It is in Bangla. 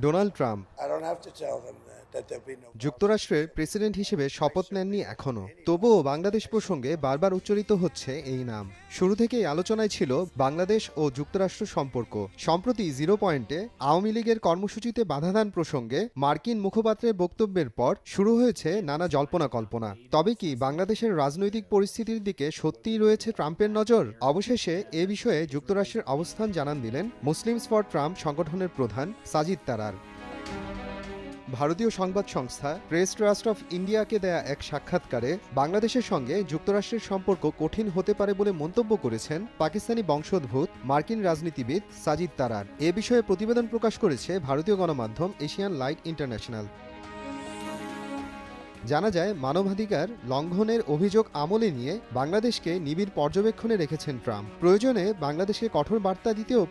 Donald Trump I don't have to tell them that there'll be no যুক্তরাষ্ট্রের প্রেসিডেন্ট হিসেবে শপথ নেননি এখনও, তবুও বাংলাদেশ প্রসঙ্গে বারবার উচ্চারিত হচ্ছে এই নাম। শুরু থেকেই আলোচনায় ছিল বাংলাদেশ ও যুক্তরাষ্ট্র সম্পর্ক। সম্প্রতি 0 পয়েন্টে আওয়ামী লীগের কর্মসূচিতে বাধাদান প্রসঙ্গে মার্কিন মুখপাত্রের বক্তব্যের পর শুরু হয়েছে নানা জল্পনা কল্পনা। তবে কি বাংলাদেশের রাজনৈতিক পরিস্থিতির দিকে সত্যিই রয়েছে ট্রাম্পের নজর? অবশেষে এ বিষয়ে যুক্তরাষ্ট্রের অবস্থান জানান দিলেন মুসলিমস ফর ট্রাম্প সংগঠনের প্রধান সাজিদ তারার। ভারতীয় সংবাদ সংস্থা প্রেস ট্রাস্ট অফ ইন্ডিয়াকে দেয়া এক সাক্ষাৎকারে বাংলাদেশের সঙ্গে যুক্তরাষ্ট্রের সম্পর্ক কঠিন হতে পারে বলে মন্তব্য করেছেন পাকিস্তানি বংশোদ্ভূত মার্কিন রাজনীতিবিদ সাজিদ তারার। এ বিষয়ে প্রতিবেদন প্রকাশ করেছে ভারতীয় গণমাধ্যম এশিয়ান লাইট ইন্টারন্যাশনাল। জানা যায়, মানবাধিকার লঙ্ঘনের অভিযোগ আমলে নিয়ে বাংলাদেশকে নিবিড় পর্যবেক্ষণে রেখেছেন ট্রাম্প। প্রয়োজনে বাংলাদেশকে কঠোর বার্তা দিতেও